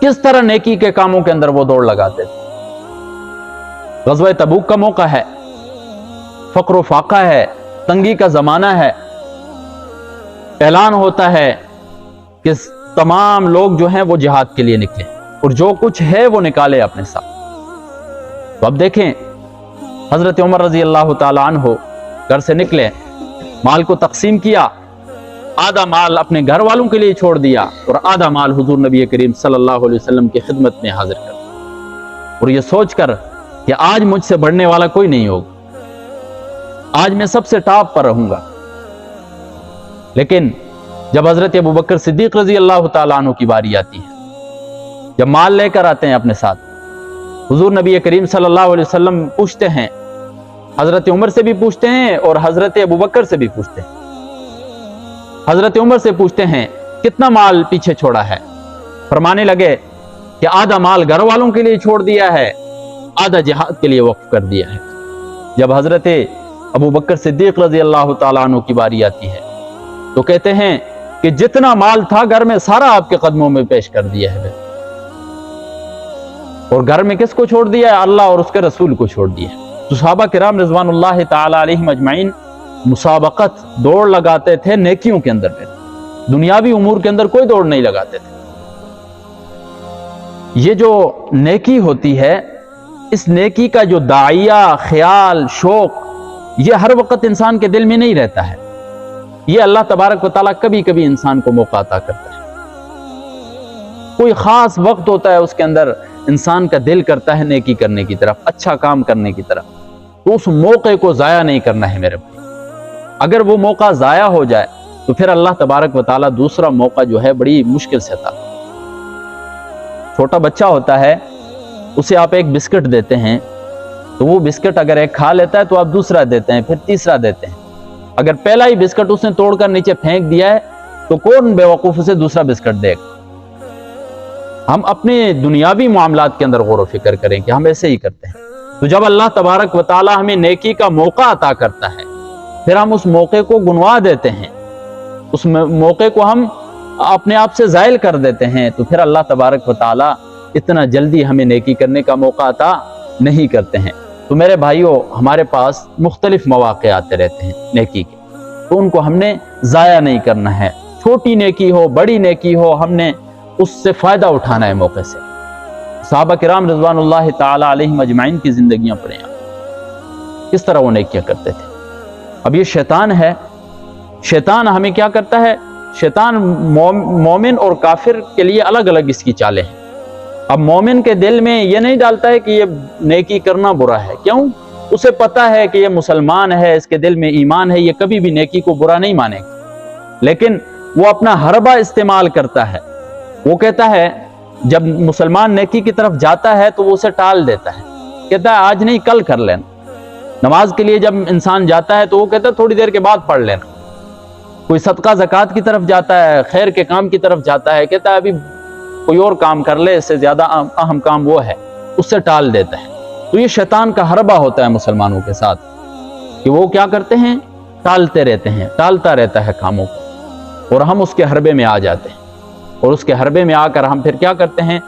کس طرح نیکی کے کاموں کے اندر وہ دوڑ لگاتے تھے۔ غزوہ تبوک کا موقع ہے، فقر و فاقہ ہے، تنگی کا زمانہ ہے، اعلان ہوتا ہے کہ تمام لوگ جو ہیں وہ جہاد کے لیے نکلے اور جو کچھ ہے وہ نکالے اپنے ساتھ۔ تو اب دیکھیں حضرت عمر رضی اللہ تعالی عنہ گھر سے نکلے، مال کو تقسیم کیا، آدھا مال اپنے گھر والوں کے لیے چھوڑ دیا اور آدھا مال حضور نبی کریم صلی اللہ علیہ وسلم کی خدمت میں حاضر کر دیا، اور یہ سوچ کر کہ آج مجھ سے بڑھنے والا کوئی نہیں ہوگا، آج میں سب سے ٹاپ پر رہوں گا۔ لیکن جب حضرت ابوبکر صدیق رضی اللہ تعالیٰ عنہ کی باری آتی ہے، جب مال لے کر آتے ہیں اپنے ساتھ، حضور نبی کریم صلی اللہ علیہ وسلم پوچھتے ہیں، حضرت عمر سے بھی پوچھتے ہیں اور حضرت ابوبکر سے بھی پوچھتے ہیں۔ حضرت عمر سے پوچھتے ہیں کتنا مال پیچھے چھوڑا ہے، فرمانے لگے کہ آدھا مال گھر والوں کے لیے چھوڑ دیا ہے، آدھا جہاد کے لیے وقف کر دیا ہے۔ جب حضرت ابوبکر صدیق رضی اللہ تعالیٰ عنہ کی باری آتی ہے تو کہتے ہیں کہ جتنا مال تھا گھر میں سارا آپ کے قدموں میں پیش کر دیا ہے، اور گھر میں کس کو چھوڑ دیا ہے؟ اللہ اور اس کے رسول کو چھوڑ دیا ہے۔ تو صحابہ کرام رضوان اللہ تعالی علیہم اجمعین مسابقت دوڑ لگاتے تھے نیکیوں کے اندر، دنیاوی امور کے اندر کوئی دوڑ نہیں لگاتے تھے۔ یہ جو نیکی ہوتی ہے، اس نیکی کا جو داعیہ خیال شوق یہ ہر وقت انسان کے دل میں نہیں رہتا ہے، یہ اللہ تبارک و تعالیٰ کبھی کبھی انسان کو موقع عطا کرتا ہے۔ کوئی خاص وقت ہوتا ہے اس کے اندر انسان کا دل کرتا ہے نیکی کرنے کی طرف، اچھا کام کرنے کی طرف، تو اس موقع کو ضائع نہیں کرنا ہے میرے بھائی۔ اگر وہ موقع ضائع ہو جائے تو پھر اللہ تبارک و تعالیٰ دوسرا موقع جو ہے بڑی مشکل سے عطا کرتا ہے۔ چھوٹا بچہ ہوتا ہے، اسے آپ ایک بسکٹ دیتے ہیں تو وہ بسکٹ اگر ایک کھا لیتا ہے تو آپ دوسرا دیتے ہیں، پھر تیسرا دیتے ہیں۔ اگر پہلا ہی بسکٹ اس نے توڑ کر نیچے پھینک دیا ہے تو کون بیوقوف اسے دوسرا بسکٹ دے گا؟ ہم اپنے دنیاوی معاملات کے اندر غور و فکر کریں کہ ہم ایسے ہی کرتے ہیں۔ تو جب اللہ تبارک و تعالی ہمیں نیکی کا موقع عطا کرتا ہے، پھر ہم اس موقع کو گنوا دیتے ہیں، اس موقع کو ہم اپنے آپ سے زائل کر دیتے ہیں، تو پھر اللہ تبارک و تعالی اتنا جلدی ہمیں نیکی کرنے کا موقع عطا نہیں کرتے ہیں۔ تو میرے بھائیوں، ہمارے پاس مختلف مواقع آتے رہتے ہیں نیکی کے، تو ان کو ہم نے ضائع نہیں کرنا ہے۔ چھوٹی نیکی ہو بڑی نیکی ہو، ہم نے اس سے فائدہ اٹھانا ہے موقع سے۔ صحابہ کرام رضوان اللہ تعالی علیہم اجمعین کی زندگیاں پڑھیں آپ، کس طرح وہ نیکیاں کرتے تھے۔ اب یہ شیطان ہے، شیطان ہمیں کیا کرتا ہے؟ شیطان مومن اور کافر کے لیے الگ الگ اس کی چالیں ہیں۔ اب مومن کے دل میں یہ نہیں ڈالتا ہے کہ یہ نیکی کرنا برا ہے، کیوں؟ اسے پتا ہے کہ یہ مسلمان ہے، اس کے دل میں ایمان ہے، یہ کبھی بھی نیکی کو برا نہیں مانے گا، لیکن وہ اپنا حربہ استعمال کرتا ہے۔ وہ کہتا ہے جب مسلمان نیکی کی طرف جاتا ہے تو وہ اسے ٹال دیتا ہے، کہتا ہے آج نہیں کل کر لینا۔ نماز کے لیے جب انسان جاتا ہے تو وہ کہتا ہے تھوڑی دیر کے بعد پڑھ لینا۔ کوئی صدقہ زکوٰۃ کی طرف جاتا ہے، خیر کے کام کی طرف جاتا ہے، کہتا ہے ابھی کوئی اور کام کر لے، اس سے زیادہ اہم کام وہ ہے، اس سے ٹال دیتا ہے۔ تو یہ شیطان کا حربہ ہوتا ہے مسلمانوں کے ساتھ کہ وہ کیا کرتے ہیں؟ ٹالتے رہتے ہیں، ٹالتا رہتا ہے کاموں کو، اور ہم اس کے حربے میں آ جاتے ہیں، اور اس کے حربے میں آ کر ہم پھر کیا کرتے ہیں؟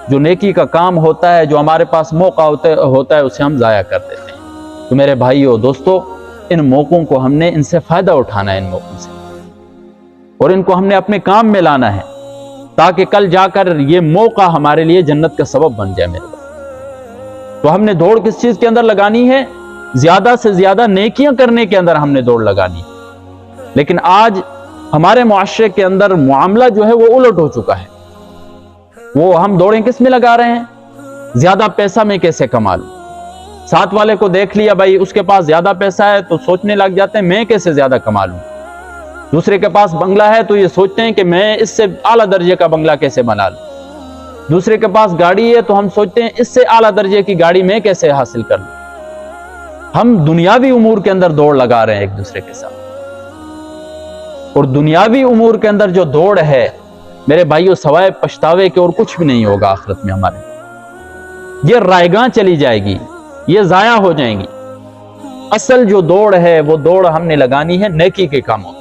جو نیکی کا کام ہوتا ہے، جو ہمارے پاس موقع ہوتا ہے، اسے ہم ضائع کر دیتے ہیں۔ تو میرے بھائیو دوستو، ان موقعوں کو ہم نے ان سے فائدہ اٹھانا ہے، ان موقعوں سے، اور ان کو ہم نے اپنے کام میں لانا ہے تاکہ کل جا کر یہ موقع ہمارے لیے جنت کا سبب بن جائے میرے بھائی۔ تو ہم نے دوڑ کس چیز کے اندر لگانی ہے؟ زیادہ سے زیادہ نیکیاں کرنے کے اندر ہم نے دوڑ لگانی ہے۔ لیکن آج ہمارے معاشرے کے اندر معاملہ جو ہے وہ الٹ ہو چکا ہے۔ وہ ہم دوڑیں کس میں لگا رہے ہیں؟ زیادہ پیسہ میں کیسے کما لوں۔ ساتھ والے کو دیکھ لیا بھائی اس کے پاس زیادہ پیسہ ہے تو سوچنے لگ جاتے ہیں میں کیسے زیادہ کما لوں۔ دوسرے کے پاس بنگلہ ہے تو یہ سوچتے ہیں کہ میں اس سے اعلیٰ درجے کا بنگلہ کیسے بنا لوں۔ دوسرے کے پاس گاڑی ہے تو ہم سوچتے ہیں اس سے اعلیٰ درجے کی گاڑی میں کیسے حاصل کر لوں۔ ہم دنیاوی امور کے اندر دوڑ لگا رہے ہیں ایک دوسرے کے ساتھ، اور دنیاوی امور کے اندر جو دوڑ ہے میرے بھائیوں، سوائے پچھتاوے کے اور کچھ بھی نہیں ہوگا آخرت میں ہمارے۔ یہ رائیگاں چلی جائے گی، یہ ضائع ہو جائیں گی۔ اصل جو دوڑ ہے وہ دوڑ ہم نے لگانی ہے نیکی کے کاموں۔